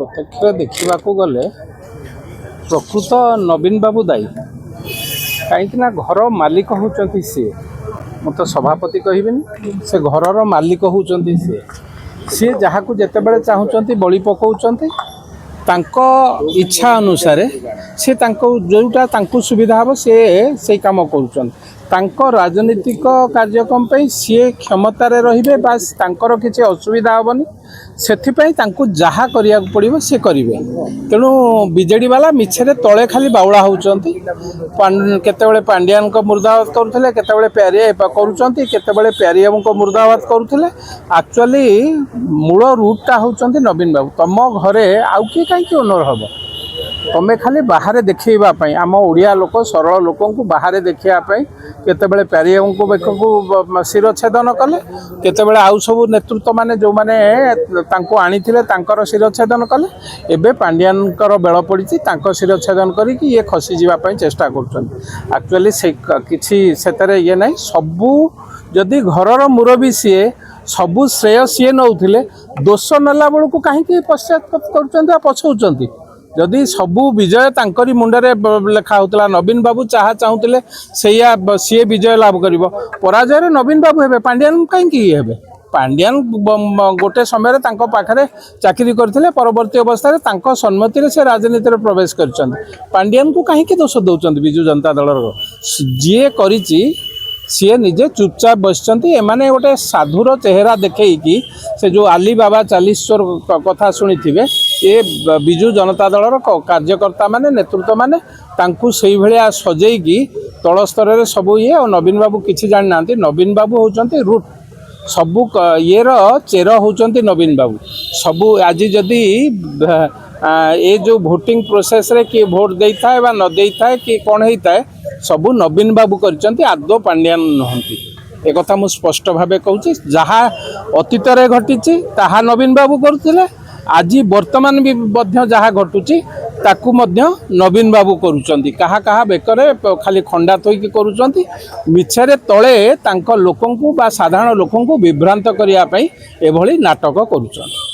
प्रत्यक्ष देखा गले प्रकृत नवीन बाबू दायी कहीं घर मालिक होती सी मु तो सभापति कहबी से घर मालिक होती सी जहाँ को जिते बड़े चाहते बलि पकाउंट इच्छा अनुसार से जोटा सुविधा हम से काम कर राजनीतिक कार्यक्रम सी क्षमतार रे बास किसी असुविधा हेनी से जहाँ करिया पड़ो सी करेंगे तेणु बीजेडी वाला मिछरे तले खाली बाउला होती केतबेले पांड्यान को मुर्दाबाद करुले केतबेले प्यारिया करुले प्यारिया को मुर्दाबाद करुले एक्चुअली मूल रूटटा होती नवीन बाबू तुम घरे आउ किए कहीं ओनर हम तुम्हें खाली बाहर देखवाई आम ओडिया लोक सरल लोक बाहर देखापी केतबेले प्यारिया को बेक को शिरछेदन कले केतबेले आउ सब नेतृत्व माने जो माने आनी शिरछेदन कले एबे पांड्यान बेल पड़ी शिरछेदन करके ये खसी जावाई चेष्टा कर से किसी ये ना सबू जदि घर मुरबी सीए सबू श्रेय सीए नौले दोष नेला बेलू कहीं पश्चात कर पछाऊँच जदि सबू विजय तांकरी मुंडरे लेखा होता नवीन बाबू चाहते सी विजय लाभ कर पराजय नवीन बाबू हे पांड्यान कहीं पांड्यान गोटे समय पाखे चाकरी करते परवर्ती अवस्था सम्मति से राजनीति में प्रवेश कर पांड्यान को कहीं दोष दौरान विजु जनता दल जी कर सी निजे चुपचाप बसचंती एमाने गोटे साधुर चेहरा देखी से जो अली बाबा चालीश्वर कथा शुणी थे ये विजु जनता दलर कार्यकर्ता माने नेतृत्व माने तांकु सेई भलिया सजेकी तल स्तर में सबू ये और नवीन बाबू किसी जानी ना नवीन बाबू होचंती रूट सबू ये चेर होचंती नवीन बाबू सबू आज जदि ये जो भोटिंग प्रोसेस रे किए भोट दे था न दे था कि कौन होता है सबू नवीन बाबू करचंती आदौ पांड्यान नहंती एक कथा मु स्पष्ट भाव कहूँ जहाँ अतीत घटी ताहा नवीन बाबू करथिले आज वर्तमान भी जहाँ घटुची ताकू नवीन बाबू करुचंती कहा कहा बेकरे खाली खंडा थोइकी करुचंती मिछरे तले तांको लोकंकु बा साधारण लोकंकु विभ्रांत करिया पई एभली नाटक करुचंती।